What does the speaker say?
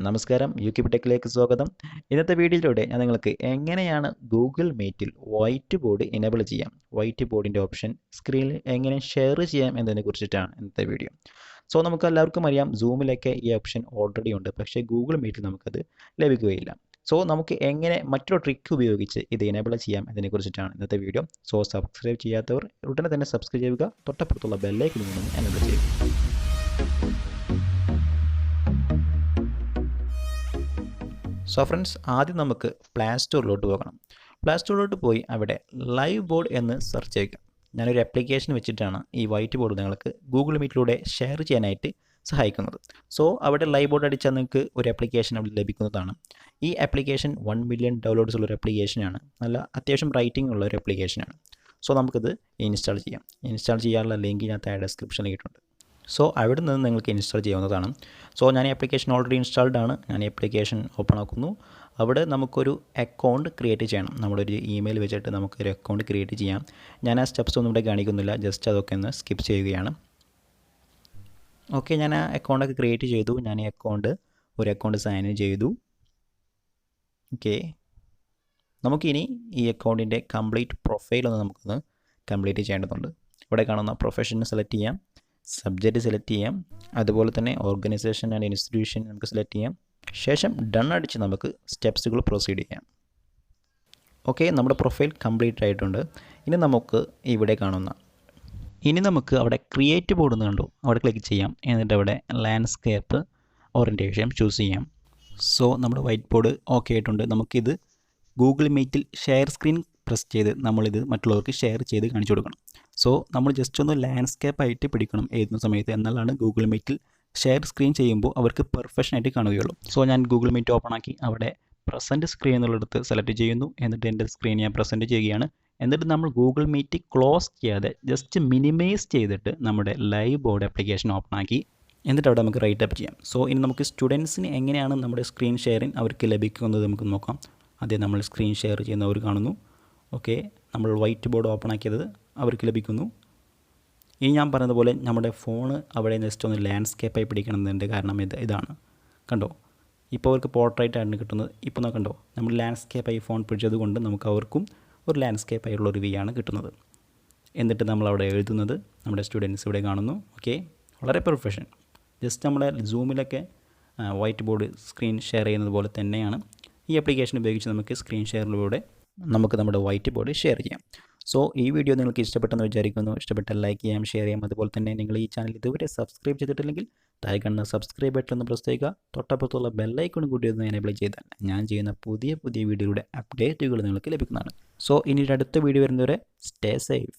നമസ്കാരം, യൂക്യൂബ് ടെക്കിലേക്ക് സ്വാഗതം. ഇന്നത്തെ വീഡിയോയിലൂടെ ഞാൻ നിങ്ങൾക്ക് എങ്ങനെയാണ് ഗൂഗിൾ മീറ്റിൽ വൈറ്റ് ബോർഡ് എനേബിൾ ചെയ്യാം, വൈറ്റ് ബോർഡിൻ്റെ ഓപ്ഷൻ സ്ക്രീനിൽ എങ്ങനെ ഷെയർ ചെയ്യാം എന്നതിനെ കുറിച്ചിട്ടാണ് ഇന്നത്തെ വീഡിയോ. സോ നമുക്ക് എല്ലാവർക്കും അറിയാം, സൂമിലൊക്കെ ഈ ഓപ്ഷൻ ഓൾറെഡി ഉണ്ട്, പക്ഷേ ഗൂഗിൾ മീറ്റിൽ നമുക്കത് ലഭിക്കുകയില്ല. സോ നമുക്ക് എങ്ങനെ മറ്റൊരു ട്രിക്ക് ഉപയോഗിച്ച് ഇത് എനേബിൾ ചെയ്യാം എന്നതിനെക്കുറിച്ചിട്ടാണ് ഇന്നത്തെ വീഡിയോ. സോ സബ്സ്ക്രൈബ് ചെയ്യാത്തവർ ഉടനെ തന്നെ സബ്സ്ക്രൈബ് ചെയ്യുക, തൊട്ടപ്പുറത്തുള്ള ബെല്ലൈക്കൺ നിന്നും എനേബിൾ ചെയ്യുക. സോ ഫ്രണ്ട്സ്, ആദ്യം നമുക്ക് പ്ലേ സ്റ്റോറിലോട്ട് പോകണം. പ്ലേ സ്റ്റോറിലോട്ട് പോയി അവിടെ ലൈവ് ബോർഡ് എന്ന് സെർച്ച് ചെയ്യുക. ഞാനൊരു ആപ്ലിക്കേഷൻ വെച്ചിട്ടാണ് ഈ വൈറ്റ് ബോർഡ് നിങ്ങൾക്ക് ഗൂഗിൾ മീറ്റിലൂടെ ഷെയർ ചെയ്യാനായിട്ട് സഹായിക്കുന്നത്. സോ അവിടെ ലൈവ് ബോർഡ് അടിച്ചാൽ നിങ്ങൾക്ക് ഒരു ആപ്ലിക്കേഷൻ അവിടെ ലഭിക്കുന്നതാണ്. ഈ ആപ്ലിക്കേഷൻ 1 മില്യൺ ഡൗൺലോഡ്സ് ഉള്ളൊരു ആപ്ലിക്കേഷനാണ്. നല്ല അത്യാവശ്യം റൈറ്റിംഗ് ഉള്ള ഒരു ആപ്ലിക്കേഷനാണ്. സോ നമുക്കിത് ഇൻസ്റ്റാൾ ചെയ്യാം. ഇൻസ്റ്റാൾ ചെയ്യാനുള്ള ലിങ്ക് ഞാൻ താഴെ ഡിസ്ക്രിപ്ഷനിൽ ഇട്ടിട്ടുണ്ട്. സോ അവിടെ നിന്ന് നിങ്ങൾക്ക് ഇൻസ്റ്റാൾ ചെയ്യാവുന്നതാണ്. സോ ഞാൻ ഈ ആപ്ലിക്കേഷൻ ഓൾറെഡി ഇൻസ്റ്റാൾഡ് ആണ്. ഞാൻ ഈ ആപ്ലിക്കേഷൻ ഓപ്പൺ ആക്കുന്നു. അവിടെ നമുക്കൊരു അക്കൗണ്ട് ക്രിയേറ്റ് ചെയ്യണം. നമ്മളൊരു ഇമെയിൽ വെച്ചിട്ട് നമുക്കൊരു അക്കൗണ്ട് ക്രിയേറ്റ് ചെയ്യാം. ഞാൻ ആ സ്റ്റെപ്സ് ഒന്നും ഇവിടെ കാണിക്കുന്നില്ല, ജസ്റ്റ് അതൊക്കെ ഒന്ന് സ്കിപ്പ് ചെയ്യുകയാണ്. ഓക്കെ, ഞാൻ ആ അക്കൗണ്ടൊക്കെ ക്രിയേറ്റ് ചെയ്തു. ഞാൻ ഈ ഒരു അക്കൗണ്ട് സൈൻ ഇൻ ചെയ്തു. ഓക്കെ, നമുക്കിനി ഈ അക്കൗണ്ടിൻ്റെ കംപ്ലീറ്റ് പ്രൊഫൈൽ ഒന്ന് നമുക്കൊന്ന് കംപ്ലീറ്റ് ചെയ്യേണ്ടതുണ്ട്. ഇവിടെ കാണുന്ന പ്രൊഫഷൻ സെലക്ട് ചെയ്യാം, സബ്ജക്റ്റ് സെലക്ട് ചെയ്യാം, അതുപോലെ തന്നെ ഓർഗനൈസേഷൻ ആൻഡ് ഇൻസ്റ്റിറ്റ്യൂഷൻ നമുക്ക് സെലക്ട് ചെയ്യാം. ശേഷം ഡൺ അടിച്ച് നമുക്ക് സ്റ്റെപ്സുകൾ പ്രൊസീഡ് ചെയ്യാം. ഓക്കെ, നമ്മുടെ പ്രൊഫൈൽ കംപ്ലീറ്റ് ആയിട്ടുണ്ട്. ഇനി നമുക്ക് അവിടെ ക്രിയേറ്റ് ബോർഡ് എന്ന് കണ്ടു, അവിടെ ക്ലിക്ക് ചെയ്യാം. എന്നിട്ട് അവിടെ ലാൻഡ്സ്കേപ്പ് ഓറിയൻറ്റേഷൻ ചൂസ് ചെയ്യാം. സോ നമ്മുടെ വൈറ്റ് ബോർഡ് ഓക്കെ ആയിട്ടുണ്ട്. നമുക്കിത് ഗൂഗിൾ മീറ്റിൽ ഷെയർ സ്ക്രീൻ പ്രസ് ചെയ്ത് നമ്മളിത് മറ്റുള്ളവർക്ക് ഷെയർ ചെയ്ത് കാണിച്ചു കൊടുക്കണം. സോ നമ്മൾ ജസ്റ്റ് ഒന്ന് ലാൻഡ്സ്കേപ്പ് ആയിട്ട് പിടിക്കണം എഴുതുന്ന സമയത്ത്, എന്നാലാണ് ഗൂഗിൾ മീറ്റിൽ ഷെയർ സ്ക്രീൻ ചെയ്യുമ്പോൾ അവർക്ക് പെർഫെക്ഷനായിട്ട് കാണുകയുള്ളൂ. സോ ഞാൻ ഗൂഗിൾ മീറ്റ് ഓപ്പൺ ആക്കി അവിടെ പ്രസൻറ്റ് സ്ക്രീൻ എന്നുള്ളിടത്ത് സെലക്ട് ചെയ്യുന്നു. എന്നിട്ട് എൻ്റെ സ്ക്രീൻ ഞാൻ പ്രസൻറ്റ് ചെയ്യുകയാണ്. എന്നിട്ട് നമ്മൾ ഗൂഗിൾ മീറ്റ് ക്ലോസ് ചെയ്യാതെ ജസ്റ്റ് മിനിമൈസ് ചെയ്തിട്ട് നമ്മുടെ ലൈവ് ബോർഡ് ആപ്ലിക്കേഷൻ ഓപ്പൺ ആക്കി എന്നിട്ട് അവിടെ നമുക്ക് റൈറ്റ് അപ്പ് ചെയ്യാം. സോ ഇനി നമുക്ക് സ്റ്റുഡൻസിന് എങ്ങനെയാണ് നമ്മുടെ സ്ക്രീൻ ഷെയറിങ് അവർക്ക് ലഭിക്കുന്നത് നമുക്ക് നോക്കാം. ആദ്യം നമ്മൾ സ്ക്രീൻ ഷെയർ ചെയ്യുന്നവർ കാണുന്നു. ഓക്കെ, നമ്മൾ വൈറ്റ് ബോർഡ് ഓപ്പൺ ആക്കിയത് അവർക്ക് ലഭിക്കുന്നു. ഇനി ഞാൻ പറഞ്ഞതുപോലെ നമ്മുടെ ഫോണ് അവിടെ ജസ്റ്റ് ഒന്ന് ലാൻഡ്സ്കേപ്പായി പിടിക്കണമെന്നുണ്ട്. കാരണം ഇതാണ് കണ്ടോ, ഇപ്പോൾ അവർക്ക് പോർട്രേറ്റ് ആണ് കിട്ടുന്നത്. ഇപ്പോൾ കണ്ടോ, നമ്മൾ ലാൻഡ്സ്കേപ്പായി ഫോൺ പിടിച്ചത് കൊണ്ട് നമുക്ക് അവർക്കും ഒരു ലാൻഡ്സ്കേപ്പായുള്ള ഒരു വ്യൂ ആണ് കിട്ടുന്നത്. എന്നിട്ട് നമ്മളവിടെ എഴുതുന്നത് നമ്മുടെ സ്റ്റുഡൻസ് ഇവിടെ കാണുന്നു. ഓക്കെ, വളരെ പെർഫെക്ഷൻ. ജസ്റ്റ് നമ്മുടെ സൂമിലൊക്കെ വൈറ്റ് ബോർഡ് സ്ക്രീൻ ഷെയർ ചെയ്യുന്നത് പോലെ തന്നെയാണ് ഈ ആപ്ലിക്കേഷൻ ഉപയോഗിച്ച് നമുക്ക് സ്ക്രീൻ ഷെയറിലൂടെ നമുക്ക് നമ്മുടെ വൈറ്റ് ബോർഡ് ഷെയർ ചെയ്യാം. സോ ഈ വീഡിയോ നിങ്ങൾക്ക് ഇഷ്ടപ്പെട്ടെന്ന് വിചാരിക്കുന്നു. ഇഷ്ടപ്പെട്ടാൽ ലൈക്ക് ചെയ്യാം, ഷെയർ ചെയ്യാം. അതുപോലെ തന്നെ നിങ്ങൾ ഈ ചാനൽ ഇതുവരെ സബ്സ്ക്രൈബ് ചെയ്തിട്ടില്ലെങ്കിൽ താഴെ കാണുന്ന സബ്സ്ക്രൈബ് ബട്ടൺ ഒന്ന് പ്രസ് ചെയ്യുക. തൊട്ടപ്പുറത്തുള്ള ബെല്ലൈക്കൺ കൂടി ഒന്ന് എനേബിൾ ചെയ്താൽ ഞാൻ ചെയ്യുന്ന പുതിയ വീഡിയോയുടെ അപ്ഡേറ്റുകൾ നിങ്ങൾക്ക് ലഭിക്കുന്നതാണ്. സോ ഇനി അടുത്ത വീഡിയോ വരുന്നവരെ സ്റ്റേ സേഫ്.